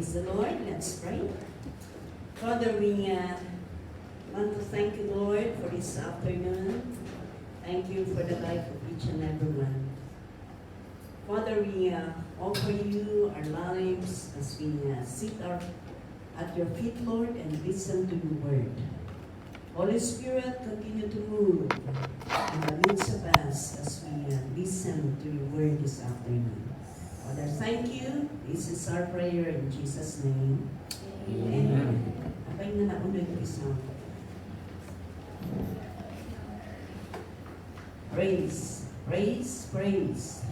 Praise the Lord. Let's pray. Father, we want to thank you, Lord, for this afternoon. Thank you for the life of each and every one. Father, we offer you our lives as we sit at your feet, Lord, and listen to your word. Holy Spirit, continue to move in the midst of us as we listen to your word this afternoon. Father, thank you. This is our prayer in Jesus' name. Amen. Abay na nauna yung isang. Praise, praise, praise.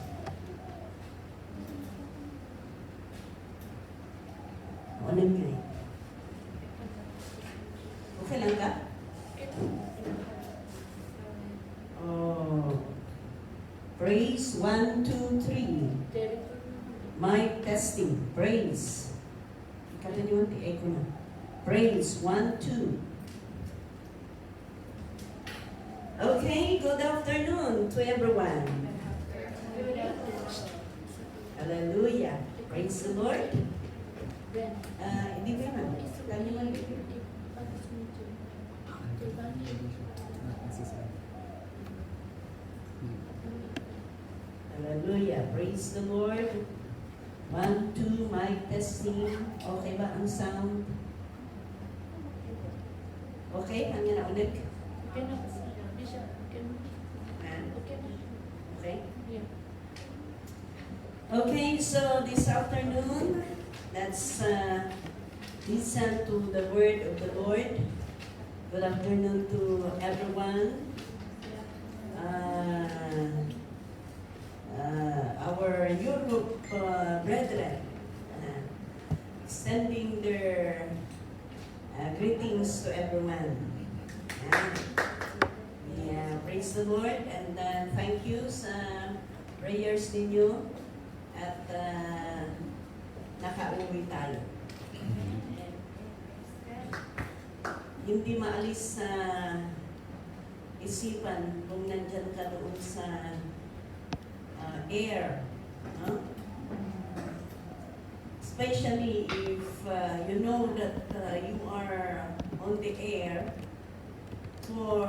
Ano nga eh? Okay lang ka? Oh. Praise, 1, 2, 3. Mic testing, praise. Kata niyo ang echo na. Praise, 1, 2. Okay, good afternoon to everyone. Hallelujah. Praise the Lord. Hindi ba naman? Kanya man. Hallelujah. Praise the Lord. 1, 2, mic testing. Okay ba ang sound? Okay? Hanggang na ulit. Okay na. Okay? Okay, so this afternoon, let's listen to the word of the Lord. Good afternoon to everyone. Our Europe brethren sending their greetings to everyone. Praise the Lord and thank you sa prayers ninyo at nakauwi tayo. Hindi maalis sa isipan kung nandyan ka doon sa air. Especially if you know that you are on the air for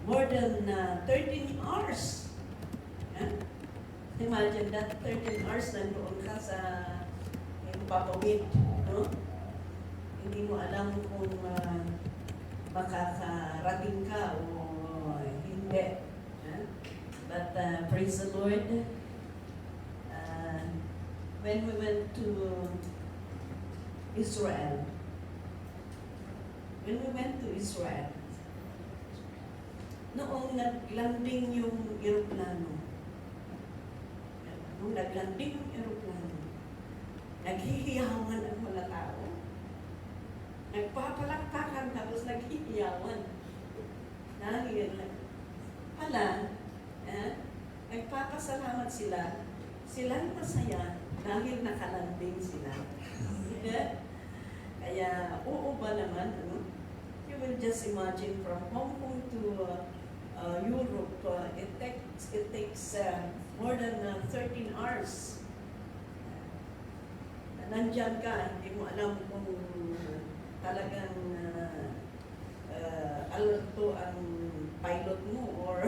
more than 13 hours. Imagine that 13 hours nandoon ka sa papawid, no? Hindi mo alam kung makakarating ka o hindi. But praise the Lord. When we went to Israel, noong naglanding yung eroplano, naghihiyawan ang mga tao. Nagpapalakpakan tapos naghihiyawan. Dahil, nagpapasalamat sila. Silang masaya dahil nakalanding sila. Kaya, oo ba naman, ano? You will just imagine from Hong Kong to Europe, it takes more than 13 hours. Nandyan ka, hindi mo alam kung talagang alerto ang pilot mo or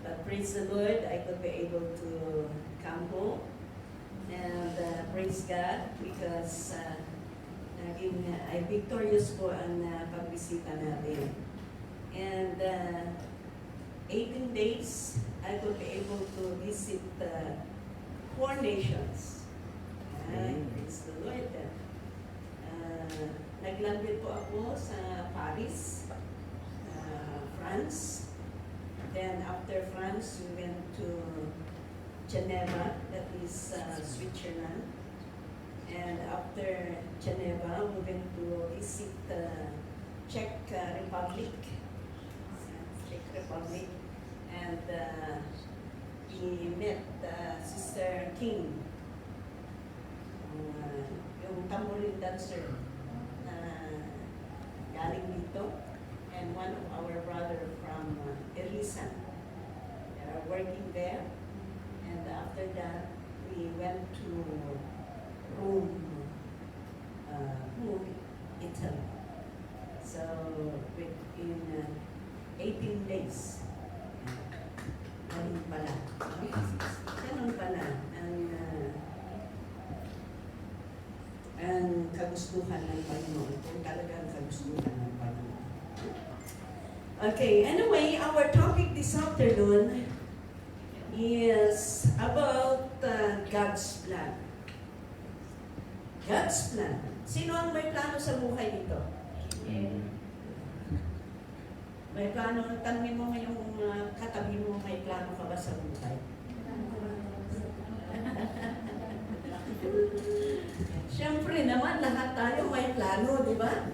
but praise the Lord, I could be able to come home and praise God because ay victorious po ang pagbisita natin. And 18 days, I could be able to visit 4 nations. Praise the Lord. Naglanded po ako sa Paris, France. Then after France, we went to Geneva, that is Switzerland. And after Geneva, we went to visit Czech Republic. And we met Sister King, yung tambourine dancer na galing dito, and one of our brother from Elisan. They are working there. And after that, we went to Rome, Italy. So, within 18 days, ganun pala. Ganun pala ang kagustuhan ng Panginoon. Kung talagang kagustuhan ng Panginoon. Okay, anyway, our topic this afternoon is about God's plan. God's plan. Sino ang may plano sa buhay nito? May plano, tanongin mo ngayong katabi mo, may plano ka ba sa buhay? Siyempre naman, lahat tayo may plano, di ba?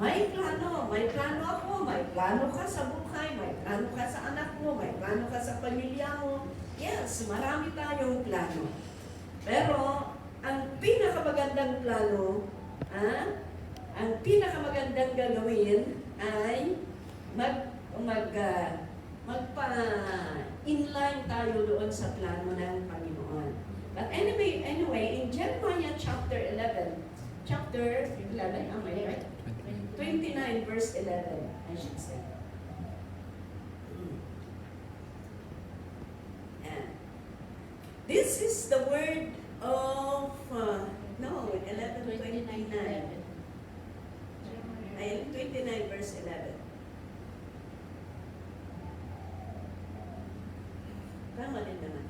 May plano ako, may plano ka sa buhay, may plano ka sa anak mo, may plano ka sa pamilya mo. Yes, marami tayong plano. Pero, ang pinakamagandang plano, ang pinakamagandang gagawin ay magpa-inline tayo doon sa plano ng Panginoon. But anyway, in Jeremiah chapter 11, am I right? 29 verse 11, I should say. And this is the word of, 11:29. 29 verse 11. Tama din naman.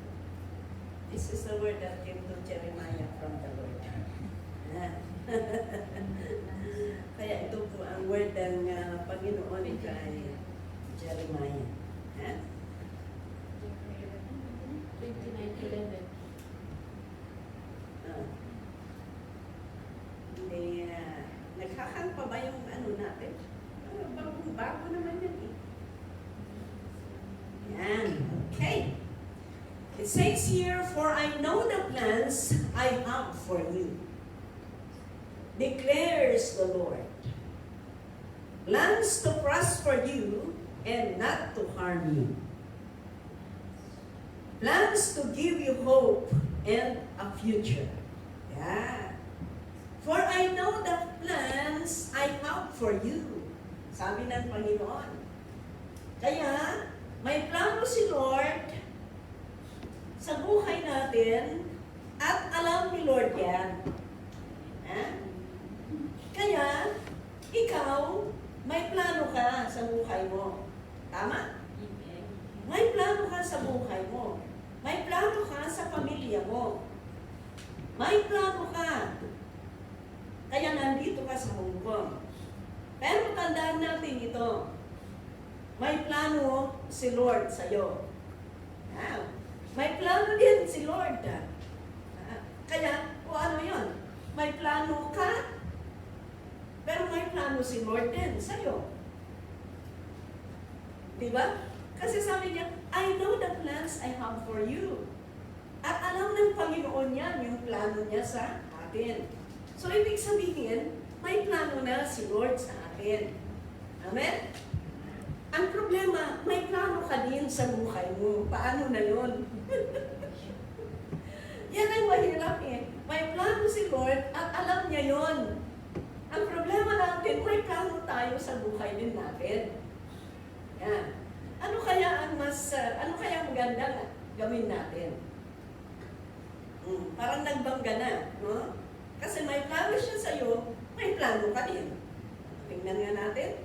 This is the word that came to Jeremiah from the Lord. Kaya ito po ang word ng Panginoon kay Jeremiah. 29:11. Hindi, naghahang pa ba yung ano natin? Bago naman yan eh. Yan. Okay. It says here, "For I know the plans I have for you, declares the Lord. Plans to prosper you and not to harm you. Plans to give you hope and a future." Yeah. "For I know the plans I have for you." Sabi ng Panginoon. Kaya, may plano si Lord sa buhay natin at alam ni Lord yan. Kaya, ikaw, may plano ka sa buhay mo. Tama? May plano ka sa buhay mo. May plano ka sa pamilya mo. May plano ka. Kaya nandito ka sa Hong Kong. Pero tandaan natin ito. May plano si Lord sa'yo. May plano din si Lord. Kaya, o ano yun? May plano ka, pero may plano si Lord din sa'yo. Diba? Kasi sabi niya, "I know the plans I have for you." At alam ng Panginoon yan, yung plano niya sa atin. So, ibig sabihin, may plano na si Lord sa atin. Amen? Ang problema, may plano ka din sa buhay mo. Paano na yun? Yan ang mahirap eh. May plano si Lord at alam niya yon. Ang problema natin, may plano tayo sa buhay din natin. Yan. Ano kaya maganda na gawin natin? Parang nagbangga na, no? Kasi may plano siya sa'yo, may plano ka din. Tingnan nga natin.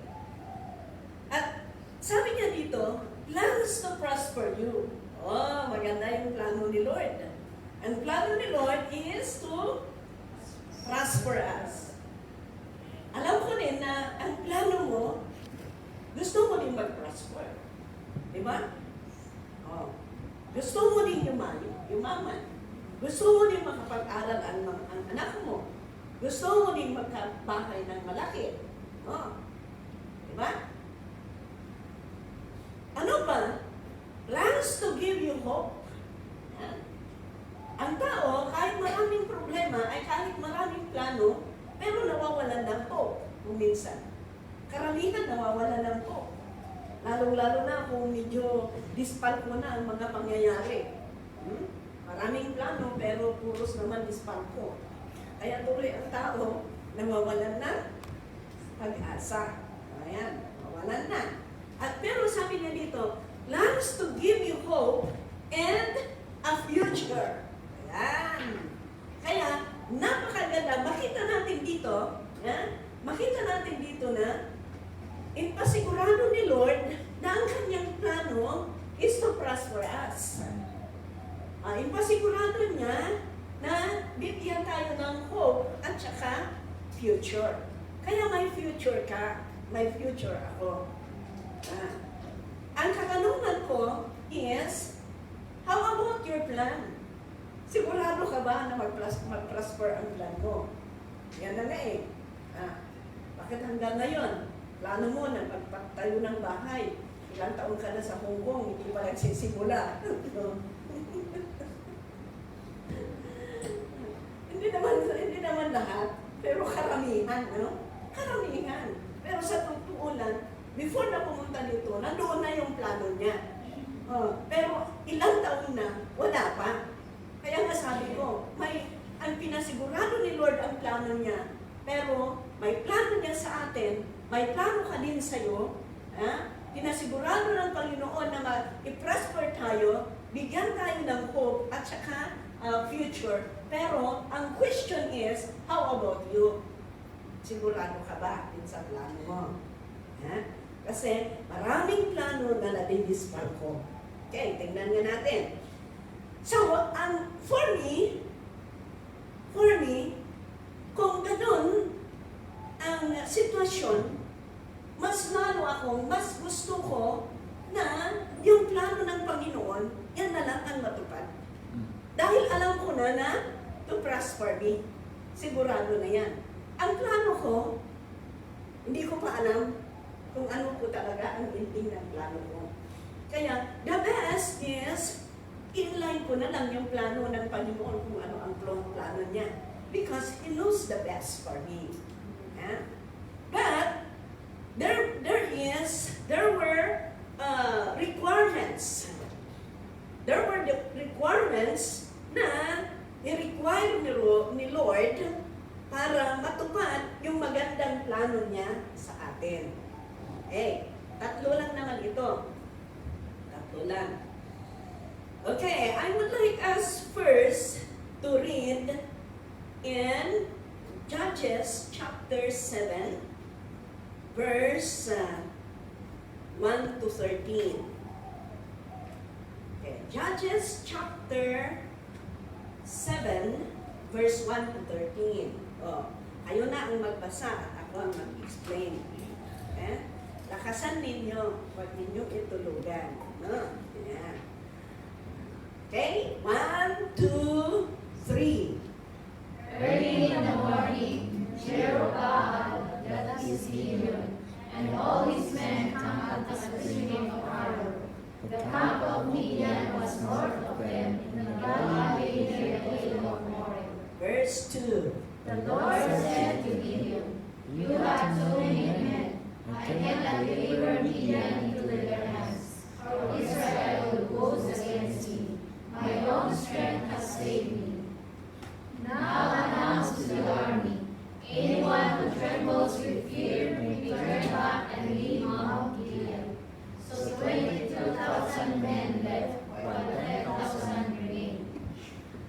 At sabi niya dito, plans to prosper you. Oh, maganda yung plano ni Lord. Ang plano ni Lord is to prosper us. Alam ko din na ang plano mo, gusto mo din mag-prosper. Diba? Oh. Gusto mo din yumaman. Gusto mo din makapag-aral ang anak mo. Gusto mo din magkabahay ng malaki. Oh. Diba? Ano ba? Plans to give you hope. Yan. Ang tao, kahit maraming problema, ay kahit maraming plano, pero nawawalan ng hope kung minsan. Karamihan nawawalan ng hope. Lalong-lalo na kung medyo dispalko na ang mga pangyayari. Maraming plano, pero puros naman dispalko. Kaya tuloy ang tao nawawalan na pag-asa. Ayan, nawalan na. At pero sabi niya dito, plans to give you hope and a future. Ayan. Kaya, napakaganda. Makita natin dito, makita natin dito na ipasigurado ni Lord na ang kanyang plano is to prosper us. Ipasigurado niya na bibigyan tayo ng hope at saka future. Kaya may future ka, may future ako. Ang katanungan ko is, how about your plan? Sigurado ka ba na mag-prosper ang plan mo? Yan na nga eh. Bakit hanggang ngayon? Plano mo na magpatayo ng bahay. Ilang taon ka na sa Hong Kong, hindi pa nagsisimula. Hindi naman lahat, pero karamihan, no? Karamihan. Pero sa totoo lang, before na pumunta dito, nandoon na yung plano niya. Pero ilang taon na, wala pa. Kaya nga sabi ko, ang pinasigurado ni Lord ang plano niya, pero may plano niya sa atin, may plano ka din sa'yo, pinasigurado ng Panginoon na i-prosper tayo, bigyan tayo ng hope at saka future. Pero ang question is, how about you? Sigurado ka ba din sa plano mo? Kasi maraming plano na nadidispal ko. Okay, tingnan nga natin. So, for me, kung ganun ang sitwasyon, mas gusto ko na yung plano ng Panginoon, yan na lang ang matupad. Dahil alam ko na to prosper me. Sigurado na yan. Ang plano ko, hindi ko pa alam kung ano po talaga ang ending ng plano ko. Kaya, the best is, inline ko na lang yung plano ng Panginoon kung ano ang plano niya. Because He knows the best for me. But, there were requirements. There were the requirements na i-require ni Lord para matupad yung magandang plano niya sa atin. Tatlo lang naman ito. Tatlo lang. Okay, I would like us first to read in Judges chapter 7, verse 1 to 13. Okay, Judges chapter 7, verse 1 to 13. Kayo na ang magbasa at ako ang mag-explain. Lakasan ninyo, huwag ninyo itulugan. Yeah. Okay, 1, 2, 3. Early in the morning, Jerubbaal, that is Gideon, and all his men camped at the stream of Arrow. The camp of Midian was north of them, in the valley near the hill of Moreh. Verse 2. The Lord said to Gideon, You have too many men. I cannot deliver Midian into their hands, for Israel will boast against me. My own strength has saved me. Now announce to the army, anyone who trembles with fear may turn back and leave Mount Gilead. So 22,000 men left, while 10,000 remained.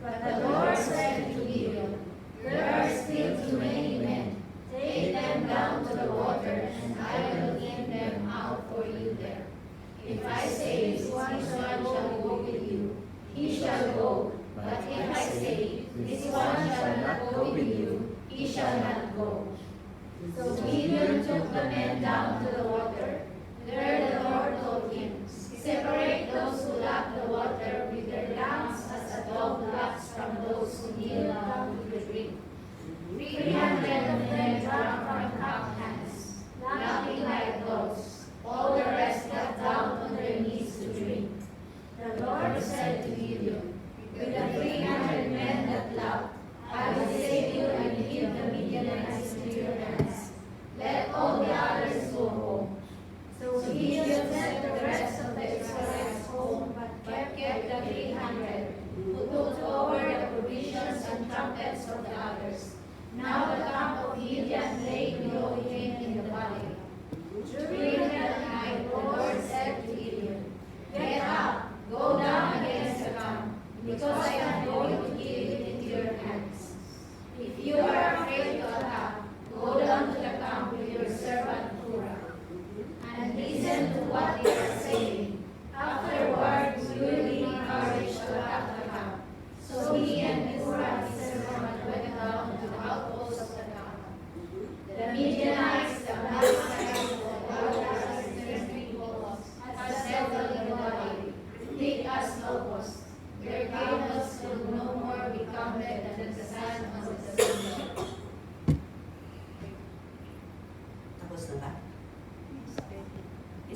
But the Lord said to Gideon, There are still too many men. Take them down to the water, and I will give them out for you there. If I say this one shall go with you, he shall go. But if I say, this one shall not go with you, he shall not go. So Gideon took the men down to the water. There the Lord told him, Separate those who lap the water with their lamps as a dog laps from those who kneel down to drink. 300 of them drank from cup hands, lapping like dogs. All the rest got down on their knees to drink. The Lord said to Gideon, With the 300 men that lap, I will save you and give the Midianites into your hands. Let all the others go home. So Gideon sent the rest of the Israelites home, but kept the 300, who took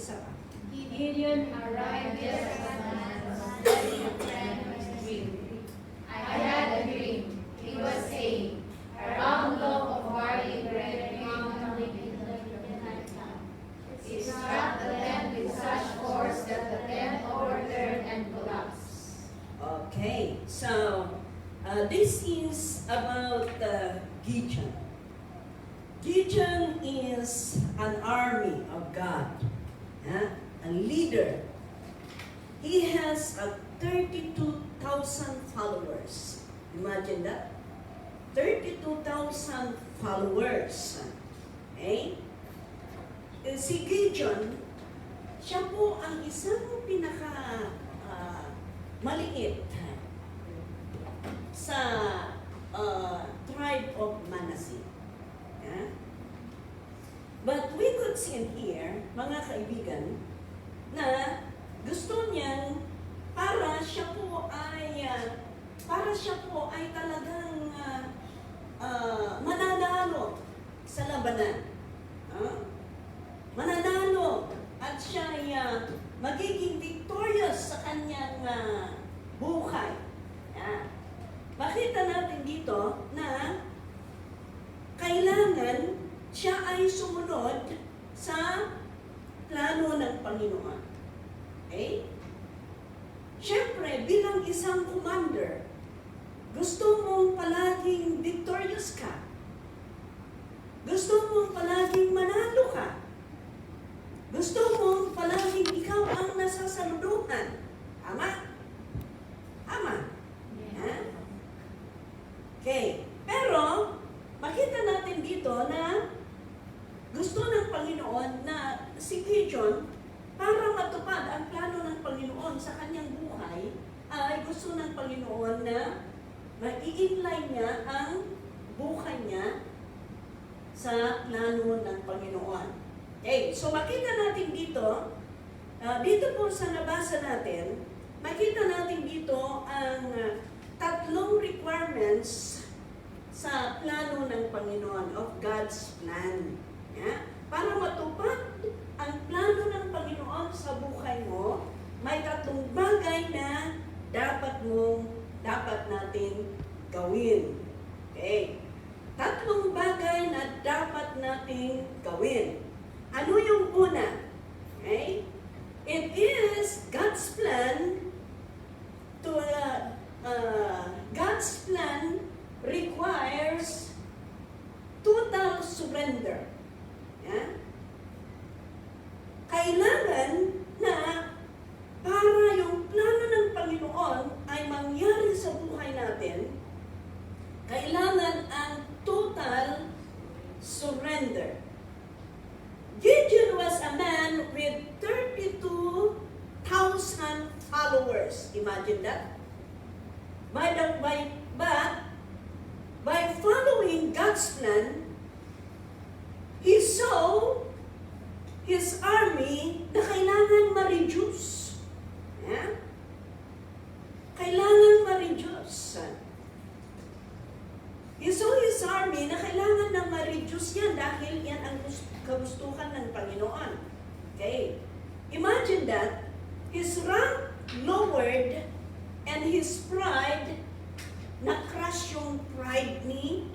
isa pa. Gideon arrived just as the man was studying a friend of his dream. I had a dream. He was saying, a round loaf of barley bread found coming in the night time. It struck the tent with such force that the tent overturned and collapsed. Okay, so this is about Gideon. Gideon is an army of God, a leader. He has 32,000 followers. Imagine that. 32,000 followers. Okay? Si Gideon, siya po ang isang maliit sa tribe of Manasseh. Yeah? But we could see here, mga kaibigan, na gusto niyang para siya po ay talagang mananalo sa labanan. Mananalo at siya ay magiging victorious sa kanyang buhay. Makita natin dito na kailangan siya ay sumunod sa plano ng Panginoon. Okay? Siyempre, bilang isang commander, gusto mong palaging victorious ka. Gusto mong palaging manalo ka. Gusto mong palaging ikaw ang nasasaluduhan. Tama? Tama? Okay. Pero, makita natin dito na gusto ng Panginoon na si Gideon, para matupad ang plano ng Panginoon sa kanyang buhay, ay gusto ng Panginoon na mai-inline niya ang buhay niya sa plano ng Panginoon. Okay, so makita natin dito, dito po sa nabasa natin, makita natin dito ang tatlong requirements sa plano ng Panginoon, of God's plan. Yeah? Para matupad ang plano ng Panginoon sa buhay mo, may tatlong bagay na dapat natin gawin. Okay? Tatlong bagay na dapat nating gawin. Ano yung una? Okay? It is God's plan to God's plan requires total surrender. Yeah? Kailangan na para yung plano ng Panginoon ay mangyari sa buhay natin, kailangan ang total surrender. Gideon was a man with 32,000 followers. Imagine that. But by following God's plan, he saw his army na kailangan ma-reduce. Yeah? Kailangan ma-reduce. He saw his army na kailangan na ma-reduce yan dahil yan ang kagustuhan ng Panginoon. Okay? Imagine that, his rank lowered and his pride, na-crush yung pride ni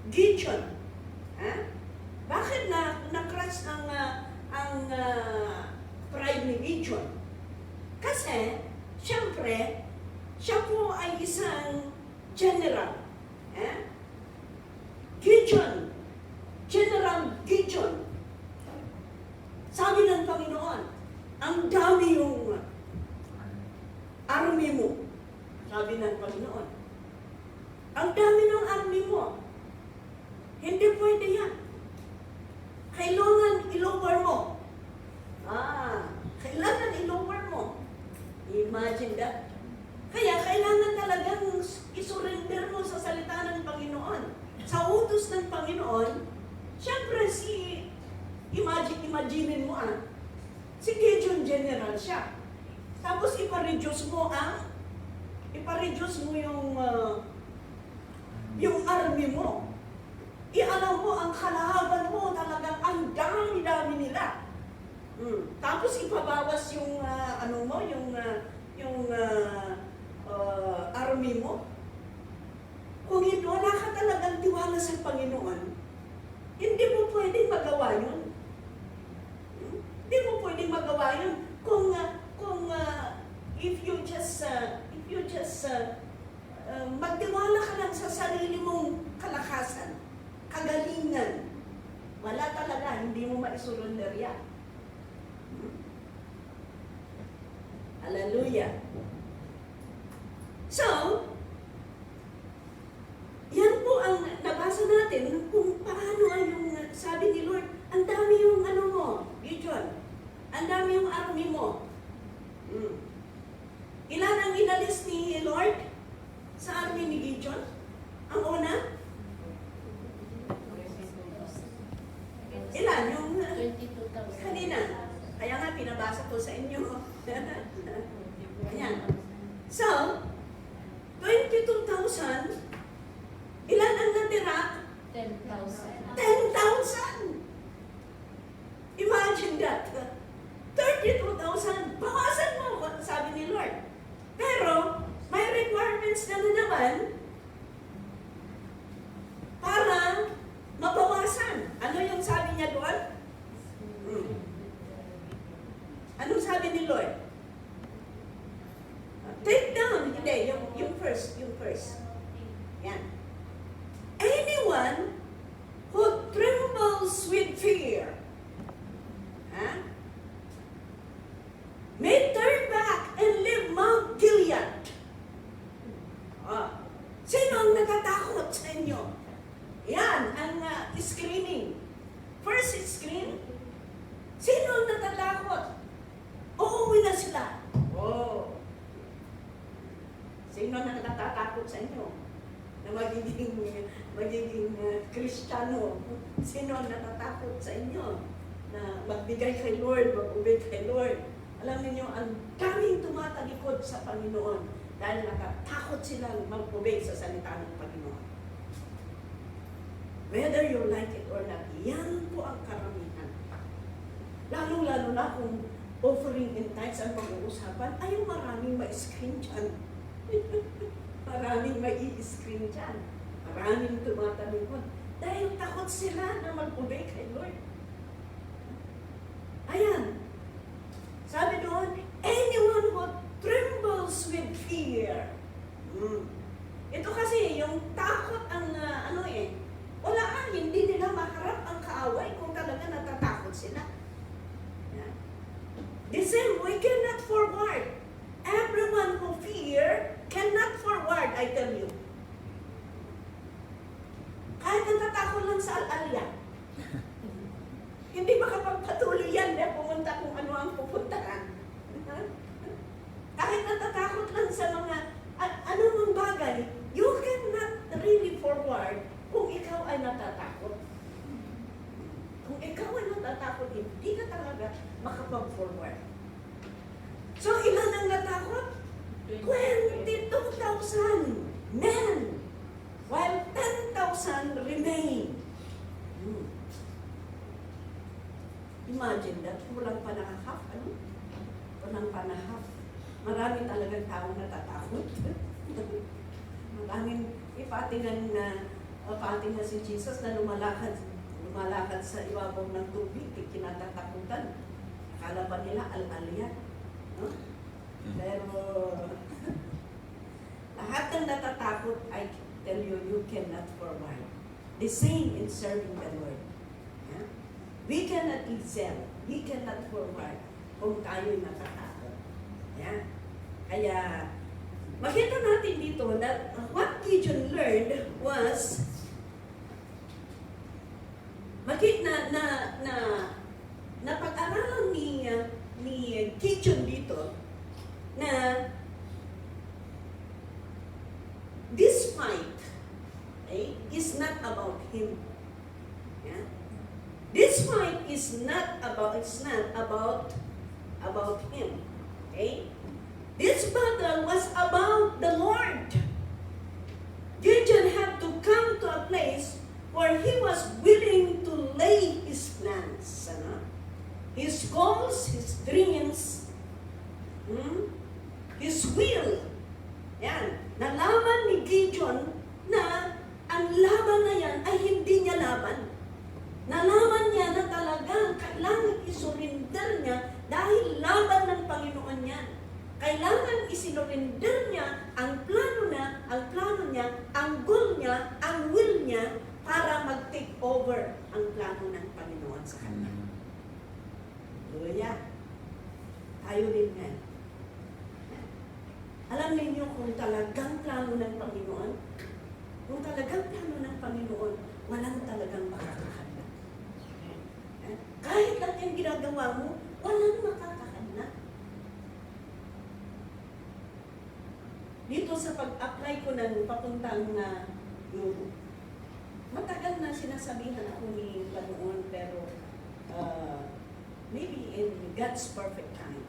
Gideon. Bakit na-crush ang pride ni Gideon? Kasi, siyempre, siya po ay isang general. Gideon, General Gideon. Sabi ng Panginoon, ang dami yung army mo. Sabi ng Panginoon, ang dami ng army mo. Hindi pwede yan. Kailangan i-lower mo. Kailangan i-lower mo. Imagine that. Kaya kailangan talagang isurrender mo sa salita ng Panginoon. Sa utos ng Panginoon, siyempre imagine mo si Gideon general siya. Tapos ipa-reduce mo yung army mo. Ialam mo, ang kalaban mo talagang ang dami-dami Tapos ipabawas yung ano mo, yung army mo. Kung hindi, wala ka talagang tiwala sa Panginoon, hindi mo pwedeng magawa yun. Hindi mo pwedeng magawa yun kung if you just magtiwala ka lang sa sarili mong kalakasan, kagalingan, wala talaga, hindi mo maisurrender yan. Hallelujah. So, yan po ang nabasa natin kung paano yung sabi ni Lord, ang dami yung ano mo, Gideon, ang dami yung army mo. Ilan ang inalis ni Lord sa army ni Gideon? Ang una? Ilan? Yung 22,000. kanina. Kaya nga, pinabasa ko sa inyo. Ayan. So, 22,000, ilan ang natira? 10,000. 10,000! Imagine that. 32,000, bawasan mo, sabi ni Lord. Pero, may requirements na naman para mabawasan. Ano yung sabi niya doon? Anong sabi ni Lord? Take down. Hindi, yung first. Yan. Anyone who trembles with fear, may turn back and leave Mount Gilead. Sino ang natatakot sa inyo? Yan, ang screening. First screen, sino ang natatakot? Uuwi na sila. Oh. Sino ang natatakot sa inyo? Na magiging Kristiyano. Sino ang natatakot sa inyo? Na magbigay kay Lord, mag-obey kay Lord. Alam niyo, ang daming tumatalikod sa Panginoon dahil natatakot silang mag-obey sa salita ng Panginoon. Whether you like it or not, yan po ang karamihan. Lalo-lalo na kung offering in tithes ang pag-uusapan, ay maraming ma-screen dyan. Maraming mai-screen dyan. Maraming tumatalikod. Dahil takot sila na mag-obey kay Lord. Ayan. Sabi doon, anyone who trembles with fear. Ito kasi, yung takot ang wala hindi nila maharap ang kaaway kung talaga natatakot sila. Yeah. The same, we cannot forward. Everyone who fear cannot forward, I tell you. Kahit natatakot lang sa al-alya. Hindi makapagpatuloy yan na pumunta kung ano ang pupuntahan. Kahit natatakot lang sa mga anumang bagay, you cannot really forward kung ikaw ay natatakot. Kung ikaw ay natatakot, hindi ka talaga makapag-forward. So, ilan ang natakot? 22,000 men, while 10,000 remain. Imagine that, walang panahaf, Walang panahaf. Marami talagang taong natatakot. Maraming ipatingan na si Jesus na lumalakad sa ibabaw ng tubig, kinatatakutan. Akala ba nila al-alya? No? Pero lahat ng natatakot, I tell you, you cannot forward. The same in serving the Lord. Yeah? We cannot excel. We cannot forward kung tayo'y natatakot. Yeah? Kaya, makita natin dito that what Gideon learned was na pag-aralan ni Gideon dito na this fight is not about him. Yeah? This fight is not about him. Okay? This battle was about the Lord. Gideon had to come to a place where he was willing to lay his plans. His goals, His dreams, His will. Yan. Nalaman ni Gideon na ang laban na yan ay hindi niya laban. Nalaman niya na talagang kailangan isurrender niya dahil laban ng Panginoon yan. Kailangan isinurinder niya ang plano niya, ang goal niya, ang will niya para mag-take over ang plano ng Panginoon sa kanya. Hallelujah. Tayo din yan. Alam ninyo kung talagang plano ng Panginoon, kung talagang plano ng Panginoon, walang talagang makakahanda. Kahit lang yung ginagawa mo, walang makakahanda. Dito sa pag-apply ko ng papuntang na Europe, matagal na sinasabihan ako ni Panginoon, pero maybe in God's perfect time.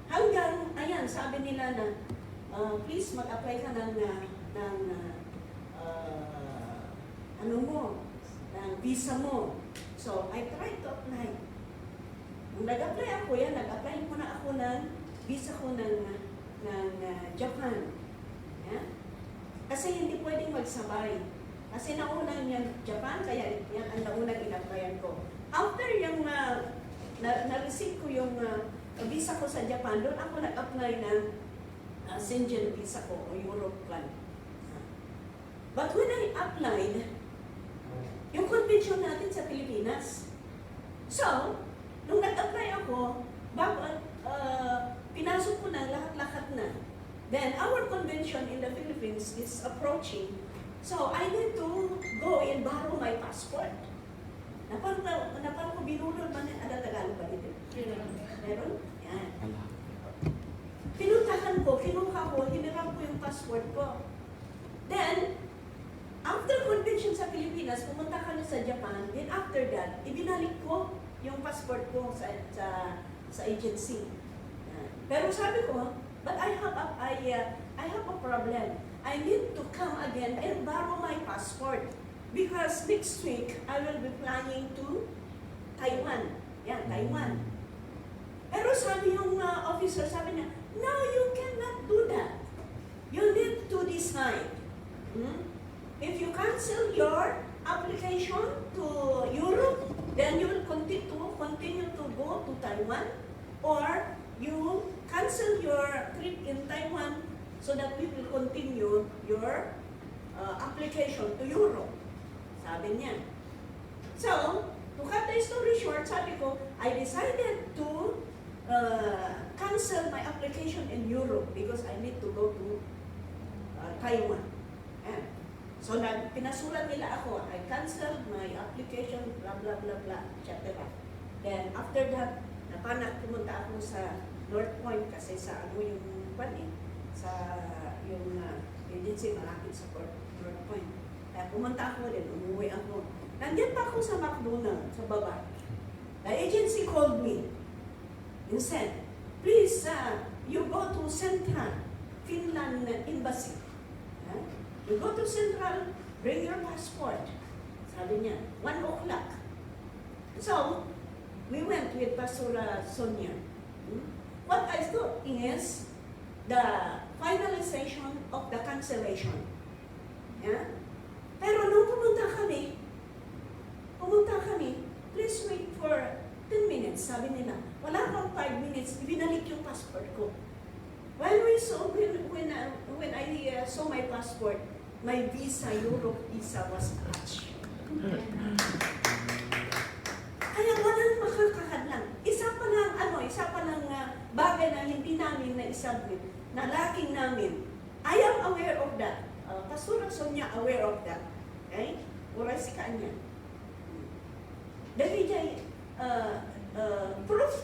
Hanggang, ayan, sabi nila na, please mag-apply ka ng ano mo, ng visa mo. So, I tried to apply. Nung nag-apply ako yan, nag-apply muna ako ng visa ko ng Japan. Yeah? Kasi hindi pwedeng magsabay. Kasi nauna niyan Japan, kaya yan ang naunang in-applyan ko. After yung na-receive ko yung visa ko sa Japan, doon ako nag-apply ng Schengen visa ko o Europe plan. But when I applied, yung convention natin sa Pilipinas. So, nung nag-apply ako, bago pinasok ko na lahat-lahat na. Then, our convention in the Philippines is approaching. So, I need to go and borrow my passport. Naparang ko binulol ba na Tagalog ba dito? Meron? Yan. Pinuntahan ko, kinuha ko, hiniram ko yung passport ko. Then, after convention sa Pilipinas, pumunta kami sa Japan. Then after that, ibinalik ko yung passport ko sa agency. Pero sabi ko, but I have a problem. I need to come again and borrow my passport because next week I will be flying to Taiwan. Yan, Taiwan. Pero sabi yung officer, sabi niya, no, you cannot do that. You need to decide. If you cancel your application to Europe, then you will continue to go to Taiwan, or you cancel your trip in Taiwan so that we will continue your application to Europe. Sabi niya. So, to cut the story short, sabi ko, I decided to cancel my application in Europe because I need to go to Taiwan. So, pinasulat nila ako, I canceled my application, blah, blah, blah, blah, etc. Then, after that, pumunta ako sa North Point kasi sa yung sa yung agency malapit sa North Point. Kaya pumunta ako din, umuwi ako. Nandiyan pa ako sa McDonald's, sa baba. The agency called me and said, please, you go to Central Finland Embassy. You go to Central, bring your passport. Sabi niya, 1 o'clock. So, we went with Pastora Sonia. What I thought is the finalization of the cancellation. Yeah? Pero nung pumunta kami, please wait for 10 minutes, sabi nila. Wala pang 5 minutes, ibinalik yung passport ko. When I saw my passport, my visa, Europe visa was attached. Kaya walang makakahadlang. Isa pa lang bagay na hindi namin na-submit, na lacking namin. I am aware of that. Pastor Sonia aware of that. Okay? Uray si kanya. Dahil proof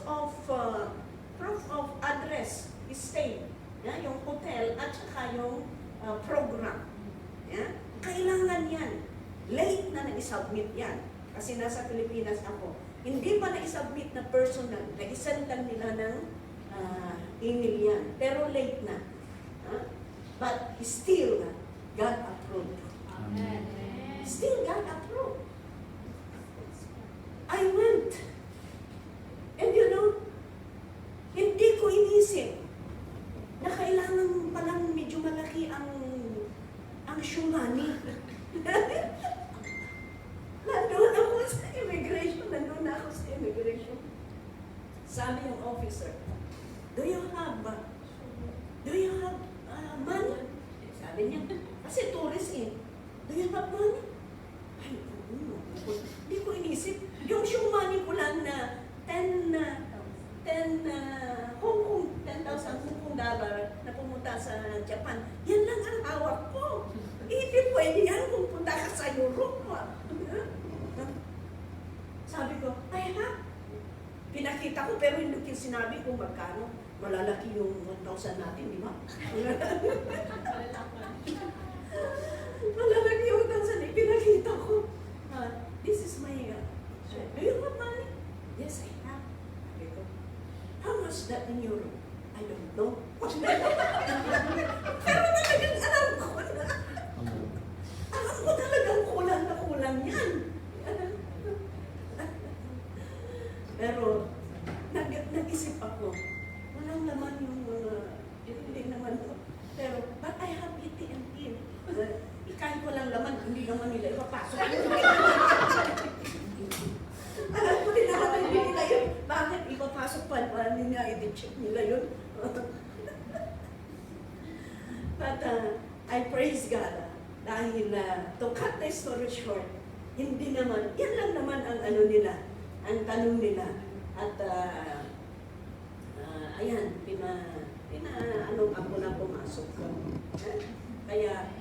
of address is same. Yung hotel at saka yung program. Kailangan yan. Late na na-submit yan. Kasi nasa Pilipinas ako. Hindi pa na-submit na personal. Na-isend lang nila ng email yan. Pero late na. But still, God approved. Still God approved. I went Sabi yung officer, do you have money? Sabi niya, kasi tourist eh. Do you have money? Ay, ano? Hindi ko inisip. Yung show money ko lang na 10,000 Hong Kong dollar na pumunta sa Japan. Yan lang ang hawak ko. Hindi pwede yan kung punta ka sa Europe. Sabi ko, ay ha? Pinakita ko pero hindi ko sinabi kung magkano. Malalaki yung 1,000 natin, di ba? Malalaki yung 1,000. Pinakita ko. This is my... do you have money? Yes, I have. Sabi ko, how much that in euro? I don't know. Pero talagang alam ko na. Alam ko talagang kulang na kulang yan. Pero, nag-isip ako, walang laman yung mga, hindi naman ko. Pero, but I have AT&T. Kahit walang laman, hindi naman nila ipapasok. Alam ko din naman hindi nila yun. Bakit ipapasok pa? Paano nila i-check nila yun? But I praise God dahil to cut the story short, hindi naman, yan lang naman ang ano nila, ang tanong nila. At ayan, ano ako na pumasok ko. Kaya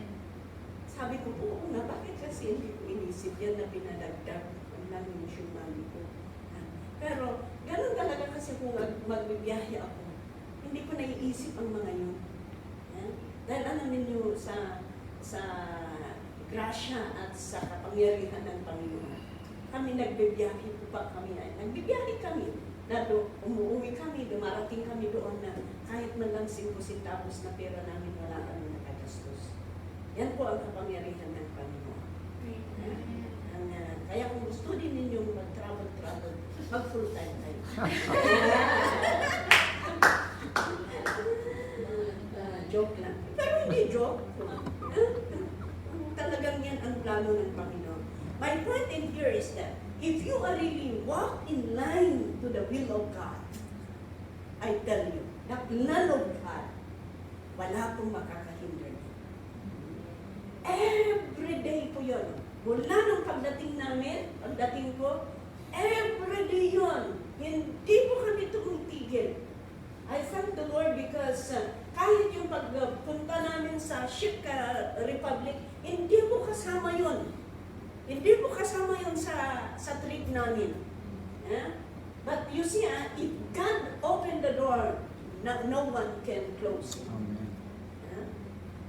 sabi ko po, na bakit kasi hindi ko inisip yan na pinadagdag lang yung shumali ko. Pero ganun talaga kasi kung magbibiyahe ako, hindi ko naiisip ang mga yun. Dahil alam ninyo sa grasya at sa kapangyarihan ng Panginoon, kami nagbibiyahe po pa kami. Nagbibiyahe kami. Umuwi kami, dumarating kami doon na kahit man lang 5 centavos na pera namin wala kami nakagastos. Yan po ang kapangyarihan ng Panginoon. Kaya kung gusto din ninyong mag-travel, mag-full time tayo. Joke lang. Pero hindi joke. Talagang yan ang plano ng Panginoon. My point in here is that if you are really walk in line to the will of God, I tell you, the plan of God, wala pong makakahinder. Every day po yun. Mula nung pagdating ko, every day yun. Hindi po kami tumitigil. I thank the Lord because kahit yung pagpunta namin sa Shika Republic, hindi po kasama yun. Hindi po kasama yun sa trip namin. But you see, if God opened the door, no one can close it.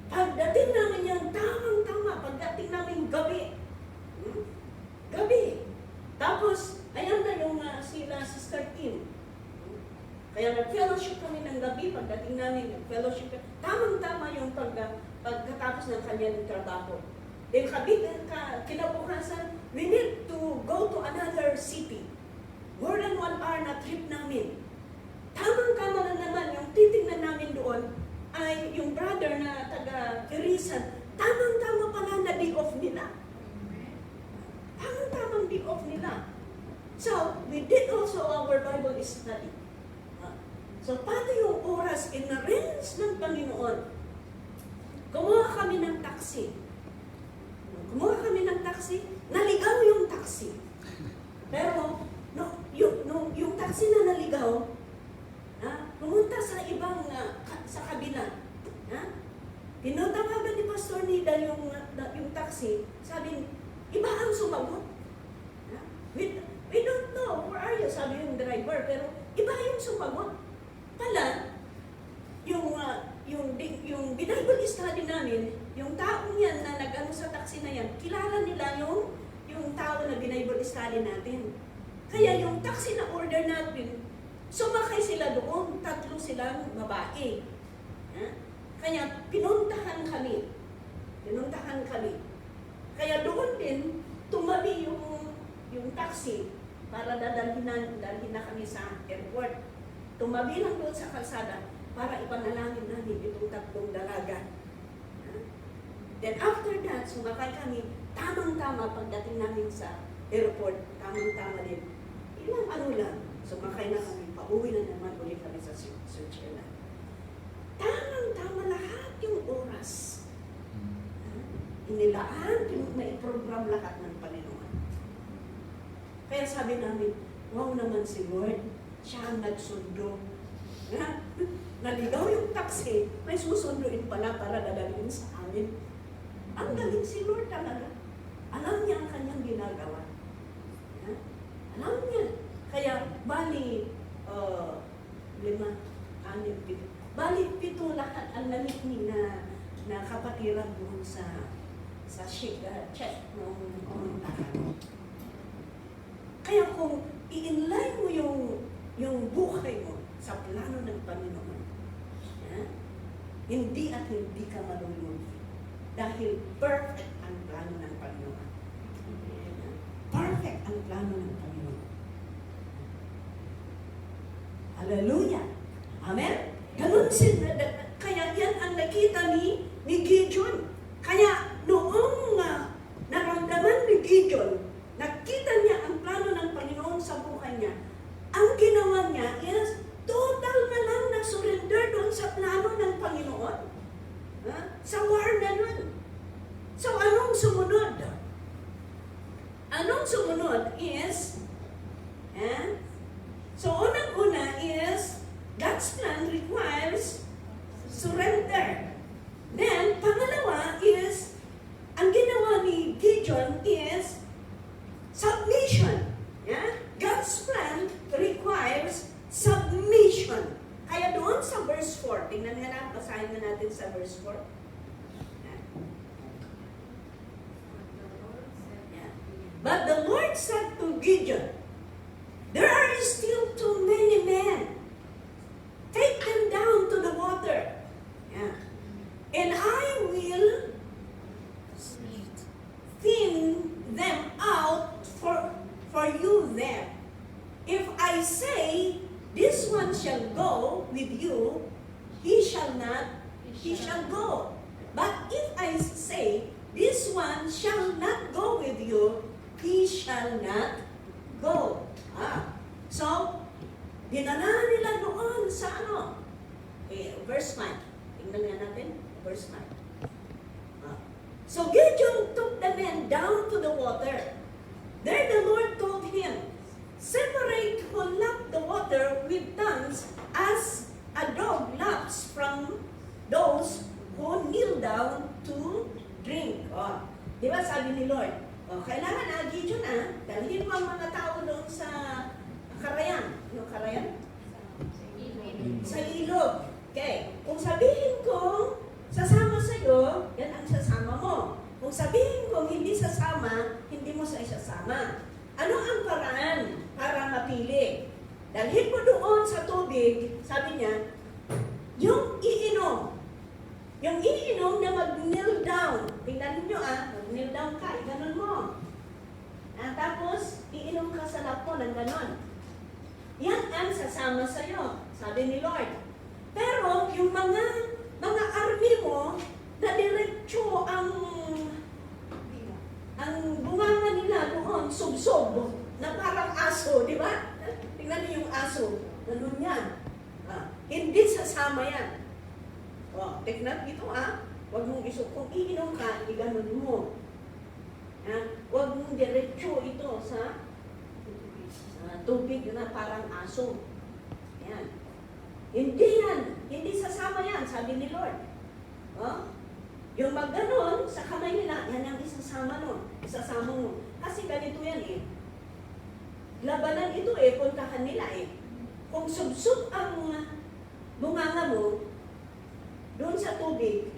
Pagdating namin yung tamang-tama, pagdating namin gabi. Tapos, ayan na yung sila Sister Kim. Kaya nag-fellowship kami ng gabi, pagdating namin nag-fellowship, tamang-tama yung pagkatapos ng kanyang trabaho. Then kinabukasan, we need to go to another city. More than 1 hour na trip namin. Tamang-tama na naman, yung titingnan namin doon, ay yung brother na taga-Irisan, tamang-tama pala na day off nila. Tamang-tamang day off nila. So, we did also our Bible study. So, paano yung oras in the range ng Panginoon? Kumuha kami ng taxi. Naligaw yung taxi. Pero, yung taxi na naligaw, pumunta sa ibang, sa kabila. Tinatawagan ni Pastor Nida yung taxi. Sabi, iba ang sumagot. We don't know, where are you? Sabi yung driver, pero iba yung sumagot. Pala, yung Bible study namin, yung taong yan na nag-ano sa taxi na yan, kilala nila yung tao na Bible study natin. Kaya yung taxi na order natin, sumakay sila doon, 3 silang babae. Kaya pinuntahan kami. Kaya doon din, tumabi yung taxi para dalhin na kami sa airport. Tumabi lang doon sa kalsada para ipanalangin namin itong 3 dalaga. Then after that, sumakay kami, tamang-tama pagdating namin sa airport, tamang-tama din. Ilang ano lang, Sumakay na kami, pauwi na naman ulit kami sa Switzerland. Tamang-tama lahat yung oras. Inilaan, may program lahat ng Panginoon. Kaya sabi namin, wow naman si Lord, siya ang nagsundo. Naligaw yung taxi, may susunduin pala para dadalhin sa amin. Ang galing si Lord talaga. Alam niya ang kanyang ginagawa. Alam niya. Kaya, bali, 5, 6, 7. Bali, 7 lahat ang nalipni na kapatiran doon sa check ng pumuntahan. Kaya kung i-inline mo yung buhay mo sa plano ng Panginoon, hindi at hindi ka malulugi. Dahil perfect ang plano ng Panginoon. Perfect ang plano ng Panginoon. Hallelujah! Amen? Ganun sila. Kaya yan ang nakita ni Gideon. Kaya noong naramdaman ni Gideon, nakita niya ang plano ng Panginoon sa buhay niya, ang ginawa niya is total na lang na-surrender doon sa plano ng Panginoon. Sa war na nun. So anong sumunod? Anong sumunod is, so unang-una is, God's plan requires surrender. Then, pangalawa is, ang ginawa ni Gideon is submission. God's plan requires submission. Kaya doon sa verse 4, tingnan nga natin, basahin nga natin sa verse 4. But the Lord said to Gideon, there are still too many men. Take them down to the water. And I will thin them out for you there. If I say, this one shall go with you, he shall go. But if I say, this one shall not go with you, he shall not go. So, dinala nila doon sa ano? Verse 5. Tingnan nga natin, verse 5. So Gideon took the men down to the water. There the Lord told him, separate who lap the water with tongues as a dog laps from those who kneel down to drink. Di ba sabi ni Lord, kailangan Gideon dalhin mo ang mga tao doon sa karayan. Yung karayan? Sa ilog. Okay. Kung sabihin kong sasama sa'yo, yan ang sasama mo. Kung sabihin kong hindi sasama, hindi mo sa isasama. Ano ang paraan para mapili? Dalhin mo doon sa tubig, sabi niya, yung iinom. Yung iinom na mag-kneel down. Tingnan niyo mag-kneel down ka, ganun mo. Tapos, iinom ka sa lapo ng ganon. Yan ang sasama sa'yo, sabi ni Lord. Pero yung mga army mo, na diretso ang bunganga nila doon, sub-sub, na parang aso, di ba? Tingnan niyo yung aso, ganun yan. Hindi sasama yan. Tingnan ito huwag mong kung iinom ka, iganon mo. Huwag mong diretso ito sa tubig na parang aso. Yan. Hindi yan. Hindi sasama yan, sabi ni Lord. Yung magganon sa kamay nila, yan ang isasama nun. Isasama mo. Kasi ganito yan labanan ito puntahan nila Kung subsub ang bunganga mo, doon sa tubig,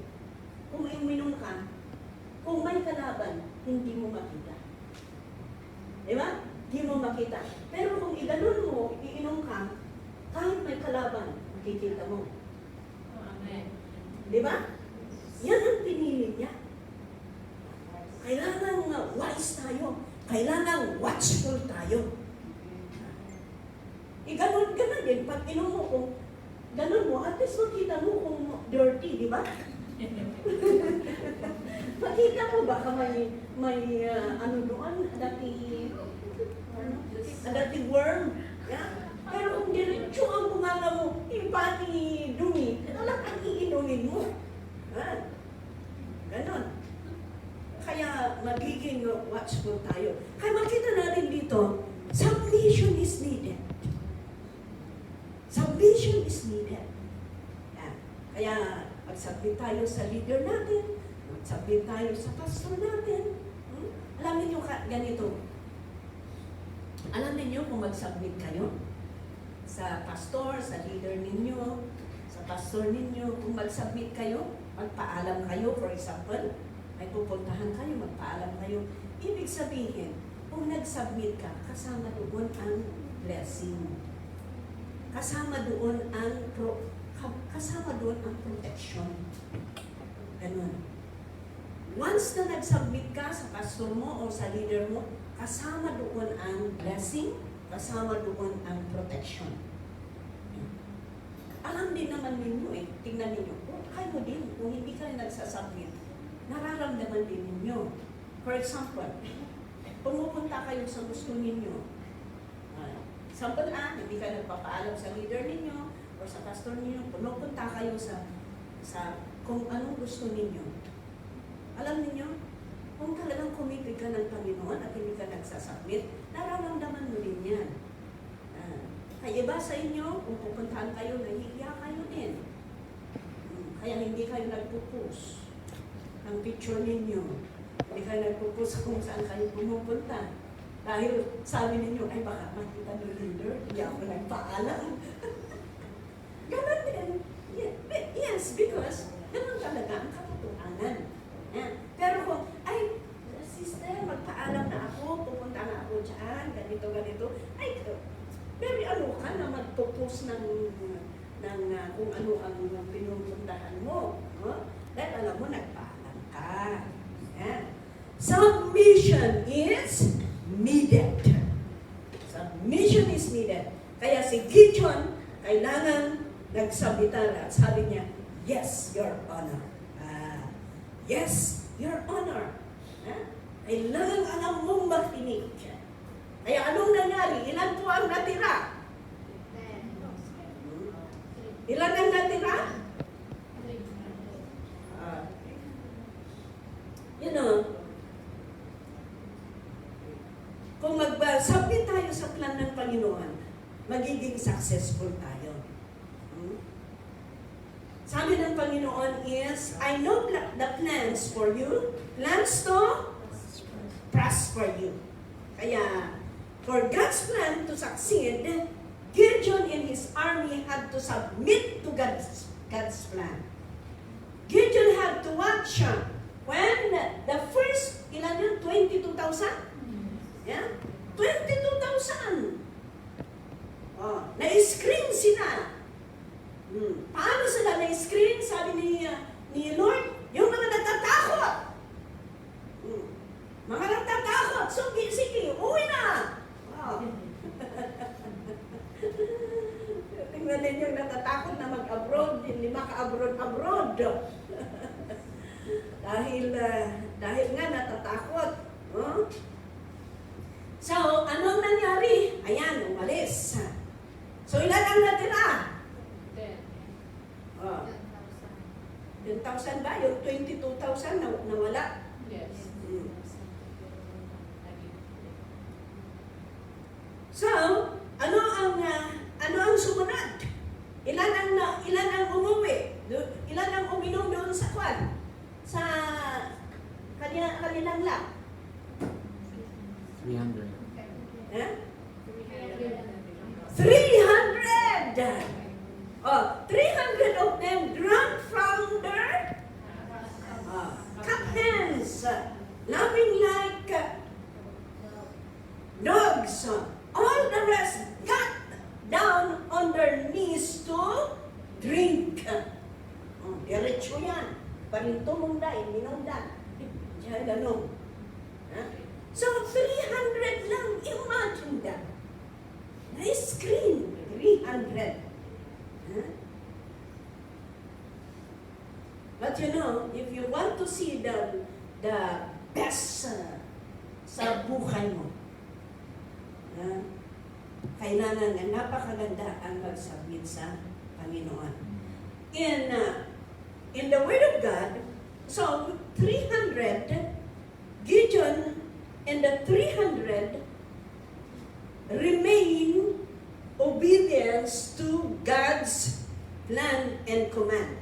kung uminom ka, kung may kalaban, hindi mo makita. Di ba? Hindi mo makita. Pero kung iganon mo, iinom ka, kahit may kalaban, makikita mo. Amen. Di ba? Yan ang pinili niya. Kailangan wise tayo. Kailangan watchful tayo. Ganon din. Pag inom mo, kung ganon mo, at least makita mo kung dirty, di ba? Makita mo baka may dati worm. Yeah? hindi pa i-dumi, wala kang iinumin mo. Ganon. Kaya magiging watchful tayo. Kaya makita natin dito, submission is needed. Submission is needed. Yan. Kaya mag-submit tayo sa leader natin, mag-submit tayo sa pastor natin. Alam niyo ganito. Alam niyo kung mag-submit kayo sa pastor, sa leader ninyo, sa pastor ninyo, kung mag-submit kayo, magpaalam kayo, for example, may pupuntahan kayo, magpaalam kayo. Ibig sabihin, kung nag-submit ka, kasama doon ang blessing. Kasama doon ang protection. Ganun. Once na nag-submit ka sa pastor mo o sa leader mo, kasama doon ang blessing, kasama doon ang protection. Alam din naman ninyo tingnan ninyo, kayo din, kung hindi kayo nagsasubmit, nararamdaman din ninyo. For example, pumupunta kayo sa gusto ninyo. Example hindi ka nagpapaalam sa leader ninyo o sa pastor ninyo, pumupunta kayo sa kung anong gusto ninyo. Alam niyo, kung talagang committed ka ng Panginoon at hindi ka nagsasubmit, nararamdaman mo din yan. Kaya iba sa inyo, kung pupuntahan kayo, nahihiya kayo din. Kaya hindi kayo nagpo-post ang picture ninyo. Hindi kayo nagpo-post kung saan kayo pumupunta. Dahil sabi ninyo, ay baka makita ng leader, hindi ako nagpaalam. Ganon din. Yes, because ganon talaga ang katotohanan. Pero kung, ay, sister, magpaalam na ako, pupunta na ako dyan, ganito, ay, very ka na magpo-post ng kung ano ang pinupuntahan mo. Dahil alam mo, nagpaalam ka. Submission is needed. Submission is needed. Kaya si Gideon, kailangan nagsabitan at sabi niya, yes, your honor. Yes, your honor. Kailangan alam mong makinig. Kaya anong nangyari? Ilan po ang natira? Ilan ang natira? Kung mag-submit tayo sa plan ng Panginoon, magiging successful tayo. Sabi ng Panginoon is, I know the plans for you, plans to prosper you. Kaya, for God's plan to succeed, Gideon and his army had to submit to God's plan. Gideon had to watch when the first, ilan yun? 22,000? Yeah? 22,000. Na-screen sila. Paano sila na-screen? Sabi ni Lord, yung mga natatakot. Mga natatakot. So, sige, uwi na. Tingnan din yung natatakot na mag-abroad, hindi maka-abroad. dahil nga natatakot. So, anong nangyari? Ayan, umalis. So, ilan ang natira? 10,000 ba? Yung 22,000 nawala? Yes. So, ano ang sumunod? Ilan ang umuwi? Ilan ang uminom doon sa kwan? Sa kanilang lap? 300. 300! 300 of them drank from their cup hands, laughing like dogs. All the rest got down on their knees to drink. Diretso yan. Parinto mong dahil, minongdan. Diyan ganun. So, 300 lang. Imagine that. Na-screen. 300. But you know, if you want to see the best sa buhay mo, kailangan na napakaganda ang mag-submit sa Panginoon. In the Word of God, so 300, Gideon and the 300 remain obedience to God's plan and command.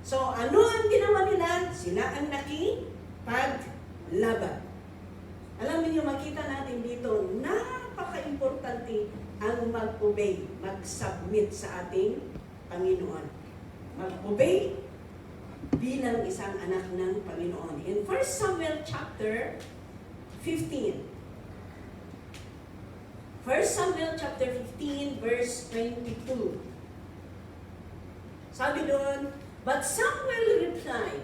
So, ano ang ginawa nila? Sila ang nakipaglaban. Alam niyo, makita natin dito, napaka-importante ang mag-obey, mag-submit sa ating Panginoon. Mag-obey bilang isang anak ng Panginoon. In 1 Samuel chapter 15, 1 Samuel chapter 15 verse 22. Sabi doon, but Samuel replied,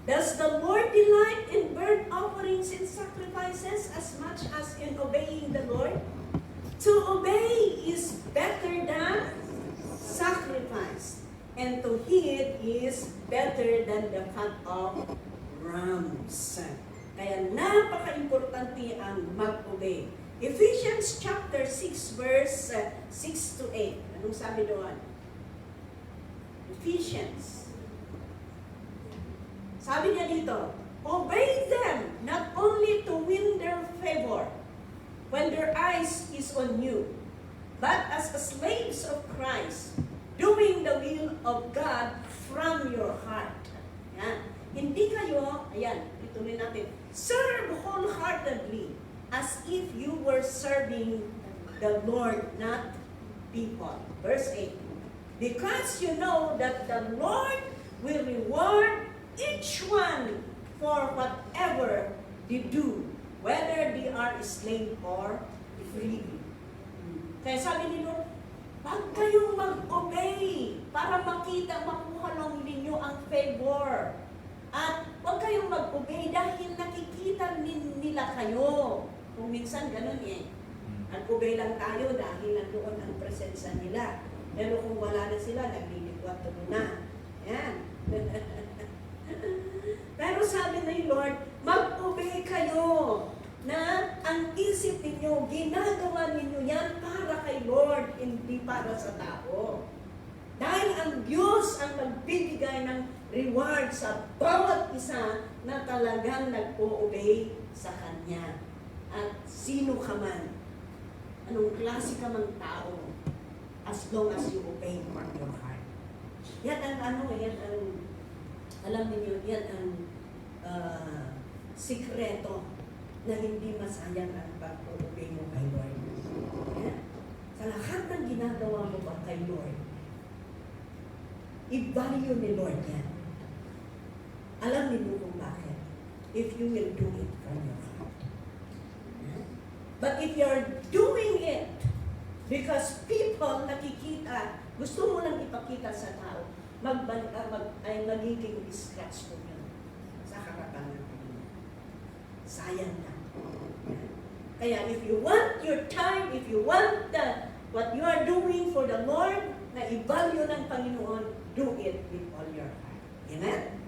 does the Lord delight in burnt offerings and sacrifices as much as in obeying the Lord? To obey is better than sacrifice, and to heed is better than the fat of rams. Kaya napaka-importante ang mag-obey. Ephesians chapter 6 verse 6 to 8. Anong sabi doon? Ephesians. Sabi niya dito, obey them not only to win their favor when their eyes is on you, but as slaves of Christ, doing the will of God from your heart. Yan. Hindi kayo, ayan, ituloy natin, serve wholeheartedly as if you were serving the Lord, not people. Verse 8. Because you know that the Lord will reward each one for whatever they do, whether they are slave or free. Kaya sabi ni Lord, wag kayong mag-obey para makuha lang ninyo ang favor. At wag kayong mag-obey dahil nakikita nila kayo. Kung minsan ganun eh. Nag-obey lang tayo dahil nandoon ang presensya nila. Pero kung wala na sila, naglilikwat na. Yan. Pero sabi ni Lord, mag-obey kayo na ang isip ninyo, ginagawa ninyo yan para kay Lord, hindi para sa tao. Dahil ang Diyos ang magbibigay ng reward sa bawat isa na talagang nag-o-obey sa Kanya. At sino ka man, anong klase ka mang tao, as long as you obey from your heart. Yan ang alam niyo, yan ang sikreto na hindi masayang ang pag-obey mo kay Lord. Yan. Sa lahat ng ginagawa mo ba kay Lord, i-value ni Lord yan. Alam niyo kung bakit. If you will do it from your heart. But if you're doing it because people nakikita, gusto mo lang ipakita sa tao, ay magiging scratch mo yun sa harapan ng Panginoon. Sayang na. Kaya if you want your time, if you want what you are doing for the Lord, na i-value ng Panginoon, do it with all your heart. Amen?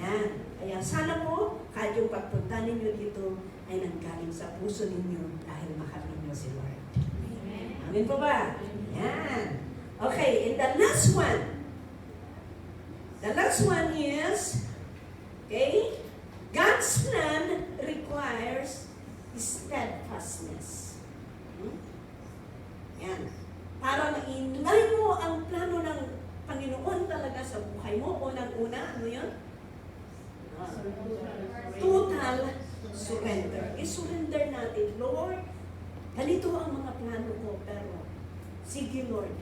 Yan. Kaya sana po, kahit yung pagpunta ninyo dito ay nanggaling sa puso ninyo dahil mahal ninyo si Lord. Amen. Amen po ba? Yan. Okay, and the last one. The last one is, okay, God's plan requires steadfastness. Yan. Para mainlay mo ang plano ng Panginoon talaga sa buhay mo, unang-una, ano yun? Total surrender. I-surrender natin, Lord, ganito ang mga plano ko, pero sige Lord,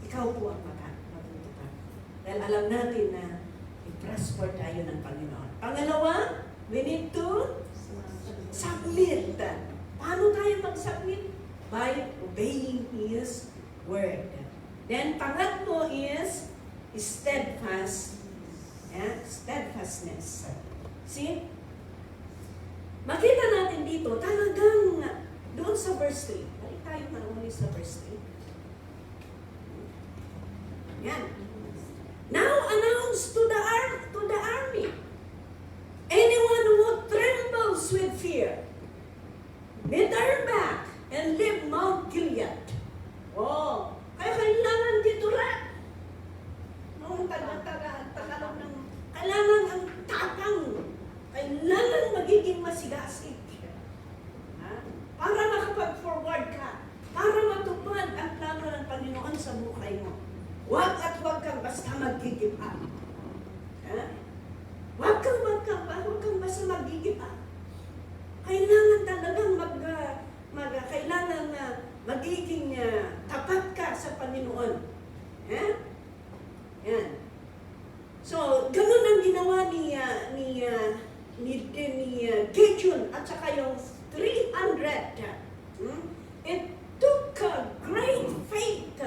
ikaw po ang matutupad. Dahil alam natin na i-prosper tayo ng Panginoon. Pangalawa, we need to submit. Paano tayo mag-submit? By obeying His word. Then, pangatlo is steadfast. Steadfastness. See? Makita natin dito, talagang doon sa verse 3. Balik tayo na sa verse 3. Yan. Now announce to the army, anyone who trembles with fear, may turn back and leave Mount Gilead. Oh, kaya kailangan dito Huwag at huwag kang basta mag-give up. Ha? Huwag kang basta mag-give up. Kailangan talagang kailangan na magiging tapat ka sa Panginoon. Yan. So, ganun ang ginawa ni Gideon at saka yung 300. It took great faith.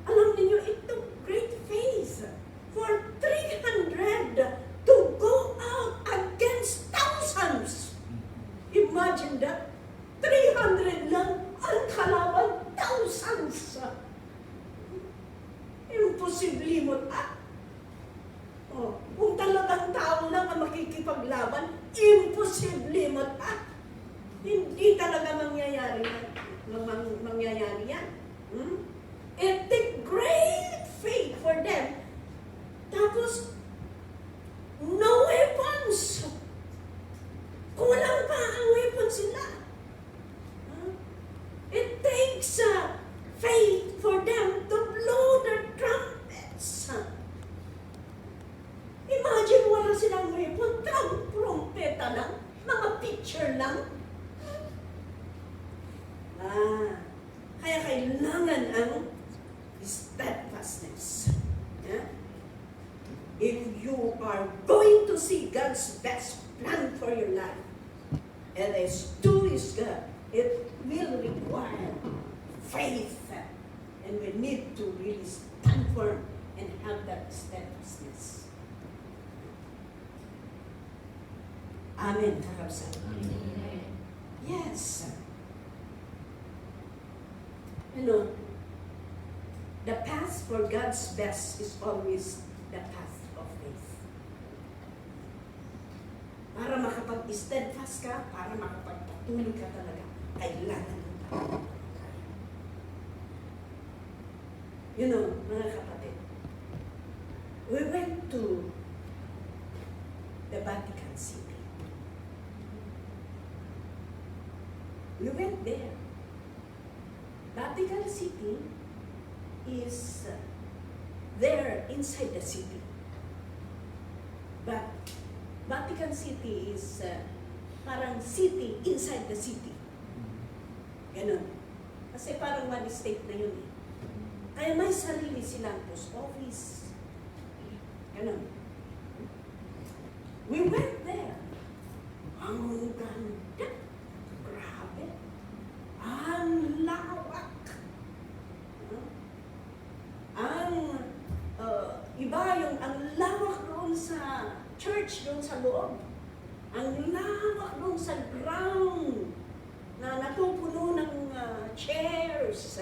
Alam niyo, it took great faith for 300 to go out against thousands. Imagine that. 300 lang ang kalaban, thousands. Imposible mo kung talagang tao lang ang makikipaglaban, imposible mo hindi talaga mangyayari yan. It took great faith for them. Tapos, no weapons. Kulang pa ang weapons sila. It takes faith for them to blow their trumpets. Imagine wala silang weapon, trumpeta lang, mga picture lang. Kaya kailangan ang steadfastness. If you are going to see God's best plan for your life, and as to His God, it will require faith. And we need to really stand firm and have that steadfastness. Amen. Amen. Yes. You know, the path for God's best is always the path of faith. Para makapag-steadfast ka, para makapagpatuloy ka talaga, kailangan mo talaga. You know, mga kapatid, we went to the Vatican City. We went there. Vatican City is there inside the city. But Vatican City is parang city inside the city. Ganun. Kasi parang one state na yun eh. Kaya may sarili silang post office. Ganun. We went there. Ang ganda. Grabe. Ang lawak. Iba yung ang lawak doon sa church, doon sa loob. Ang lawak doon sa ground na natupuno ng chairs.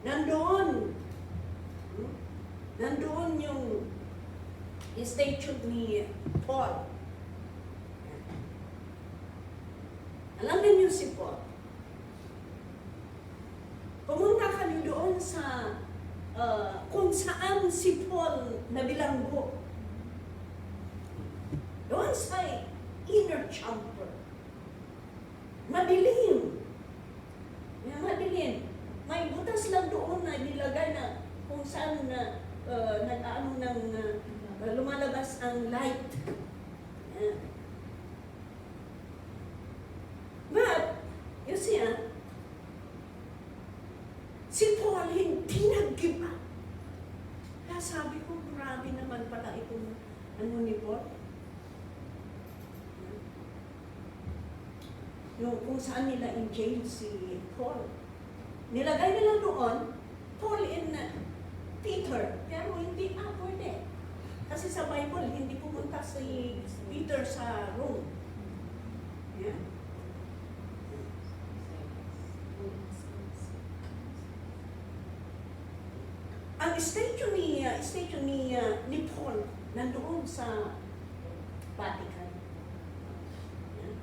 Nandoon yung statue ni Paul. Alam niyo si Paul. Pumunta kami doon sa kung saan si Paul nabilanggo. Doon sa inner chamber. Madilim. Madilim. May butas lang doon na nilagay na kung saan lumalabas ang light. But, you see, si Paul hindi nag-give up. Kaya sabi ko, grabe naman pala itong ni Paul. Yung kung saan nila in-jail si Paul. Nilagay nila doon, Paul in Peter, pero hindi pwede. Kasi sa Bible, hindi pumunta si Peter sa Rome. Yeah. Ang statue ni Paul nandoon sa Vatican. Yeah.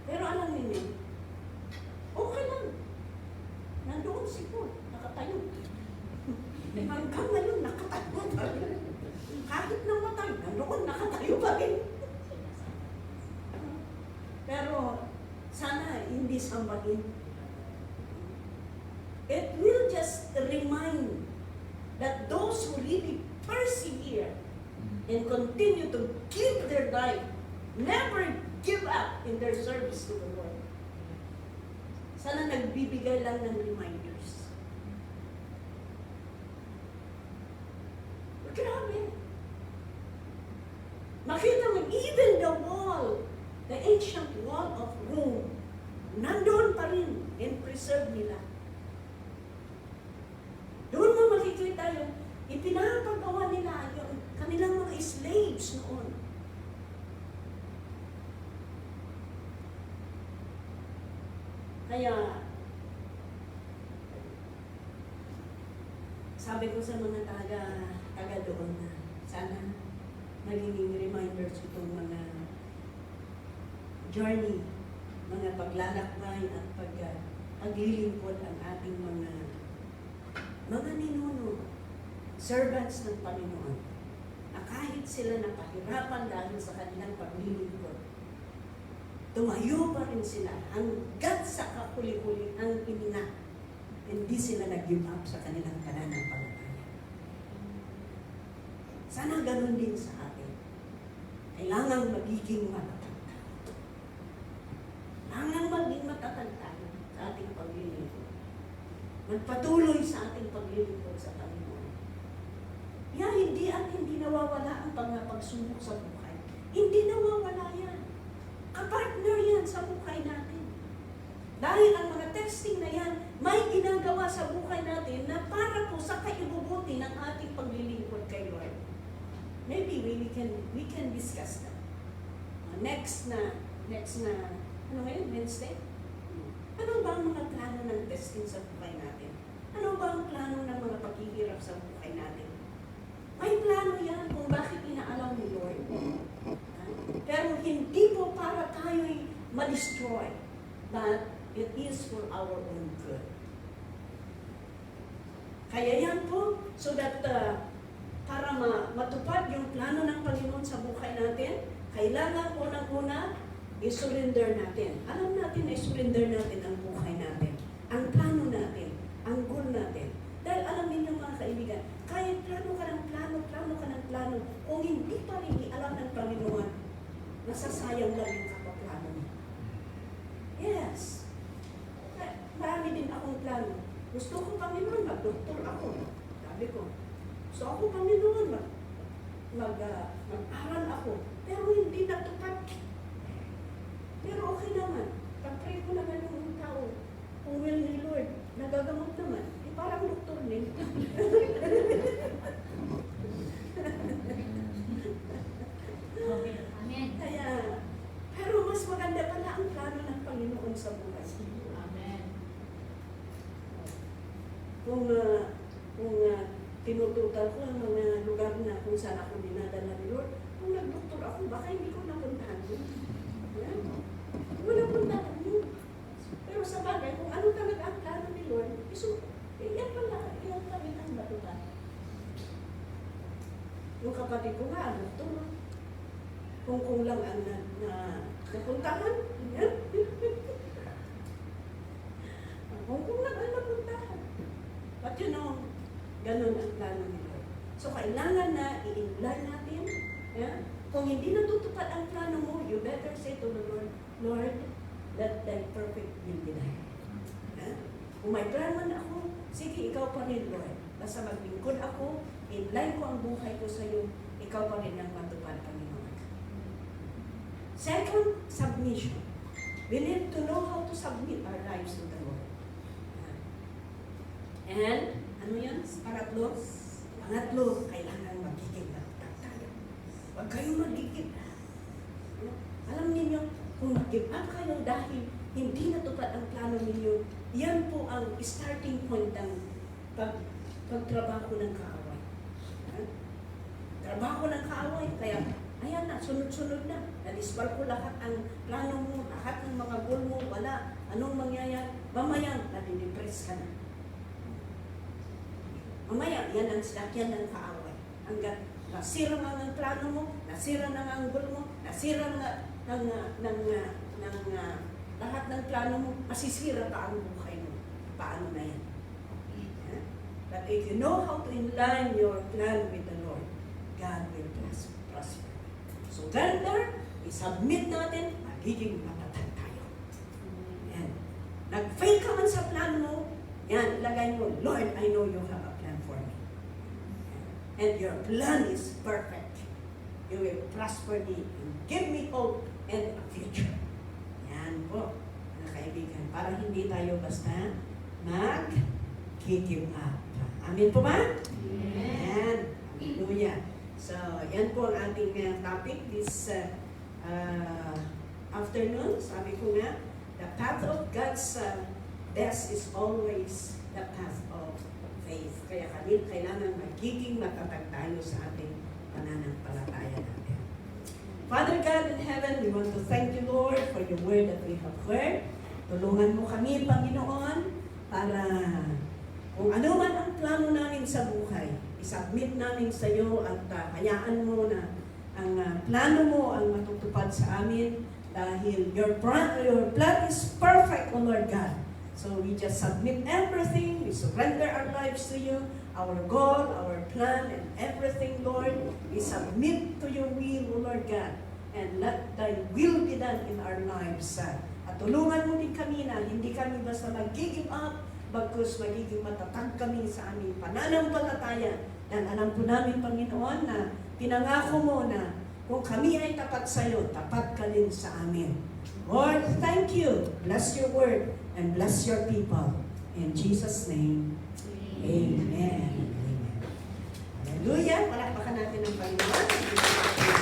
Pero alam niyo, okay lang. Nandoon si Paul, nakatayo. Hanggang ngayon, nakatayo pa rin. Kahit namatay, nandoon nakatayo pa rin. Pero sana hindi sambahin. It will just remind that those who really persevere and continue to give their life, never give up in their service to the Lord. Sana nagbibigay lang ng reminders. Grabe. Makita mo, even the wall, the ancient wall of Rome, nandoon pa rin and preserve nila. Doon mo makikita yung ipinapagawa nila yung kanilang mga slaves noon. Kaya, sabi ko sa mga taga doon na sana naging reminders itong mga journey, mga paglalakbay at paglilingkod ang ating mga ninuno, servants ng Panginoon, na kahit sila napahirapan dahil sa kanilang paglilingkod, tumayo pa rin sila hanggat sa kahuli-huli ang hininga. Hindi sila nag-give up sa kanilang pananampalataya. Sana ganun din sa atin. Kailangan magiging matatag. Kailangan maging matatag tayo sa ating paglilingkod. Magpatuloy sa ating paglilingkod sa Panginoon. Hindi nawawala ang pagsubok sa buhay. Hindi nawawala yan. Kapartner yan sa buhay natin. Dahil ang mga testing na yan, may ginagawa sa buhay natin na para po sa kaibubuti ng ating paglilingkod kay Lord. Maybe we can discuss that. Next na, ano ngayon, Wednesday? Ano ba ang mga plano ng testing sa buhay natin? Ano ba ang plano ng mga paghihirap sa buhay natin? May plano yan kung bakit inaalaw ni Lord. Pero hindi po para tayo'y ma-destroy, but it is for our own good. Kaya yan po, so that para matupad yung plano ng Panginoon sa buhay natin, kailangan unang-una, i-surrender natin. Alam natin na i-surrender natin ang buhay natin, ang plano natin, ang goal natin. Dahil alam ninyo mga kaibigan, kahit plano ka ng plano, kung hindi pa rin alam ng Panginoon, nasasayang lang yung kapaplano mo. Yes. Marami din akong plano. Gusto ko, Panginoon, mag-doktor ako. Sabi ko, gusto ako, Panginoon, mag-aral ako. Pero hindi natupad. Pero okay naman. Pag-pray ko naman yung tao, kung will ni Lord, nagagamot naman. Parang doktor din. Amen. Kaya, pero mas maganda pala ang plano ng Panginoon sa buhay. Amen. Kung tinututal ko ang mga lugar na kung saan ako dinadala ni Lord, kung nagdoktor ako, baka hindi ko napuntahan yun. Yeah? Wala puntahan yun. Pero sa bagay, kung ano talaga ang plano ni Lord, yan pala, yan rin ang matupad. Yung kapatid ko nga, doktor. Kung kulang ang napuntahan, yan. Kung kulang ang napuntahan. But you know, ganun ang plano ni Lord. So, kailangan na i-imply natin. Yeah? Kung hindi natutupad ang plano mo, you better say to the Lord, Lord, let thy perfect will be done. Yeah? Kung may plan man ako, sige, ikaw pa rin, Lord. Basta maglingkod ako, in-line ko ang buhay ko sa iyo, ikaw pa rin ang matupad, Panginoon. Second, submission. We need to know how to submit our lives to the Lord. And, ano yan? Pangatlo, kailangan magiging matatag tayo. Huwag kayong magiging. Alam niyo, kung mag-give up kayo dahil hindi natupad ang plano ninyo, yan po ang starting point ng pagtrabaho ng kaaway. Trabaho ng kaaway, kaya ayan na, sunod-sunod na. Nalisbal ko lahat ang plano mo, lahat ng mga goal mo, wala. Anong mangyayari? Mamaya, nadidepress ka na. Mamaya, yan ang sinakyan ng kaaway. Hanggang nasira na ang plano mo, nasira na ang goal mo, nasira na ng lahat ng plano mo, masisira ka ang buhay mo. Paano na yan? Yeah? But if you know how to align your plan with the Lord, God will prosper. So ganda, i-submit natin, magiging matatag tayo. Yan. Nag-fail ka man sa plan mo, yan, ilagay mo, Lord, I know you have a plan for me. And your plan is perfect. You will prosper me and give me hope and a future. Yan po, mga kaibigan, para hindi tayo basta mag-give up. Amen po ba? Yan. Hallelujah. So, yan po ang ating topic this afternoon. Sabi ko nga, the path of God's best is always the path of faith. Kaya kailangan magiging matatag tayo sa ating pananampalataya natin. Father God in heaven, we want to thank you, Lord, for your word that we have heard. Tulungan mo kami, Panginoon, para kung ano man ang plano namin sa buhay, isubmit namin sa iyo at hayaan mo na ang plano mo ang matutupad sa amin dahil your plan is perfect, O Lord God. So we just submit everything, we surrender our lives to you, our goal, our plan, and everything, Lord, we submit to your will, O Lord God, and let thy will be done in our lives. At tulungan mo din kami na hindi kami basta mag-give up, bagkus magiging matatag kami sa aming pananampalataya. Dan alam po namin, Panginoon, na pinangako mo na kung kami ay tapat sa iyo, tapat ka din sa amin. Lord, thank you. Bless your word and bless your people. In Jesus' name, amen. Amen. Hallelujah. Palakpakan natin ang Panginoon.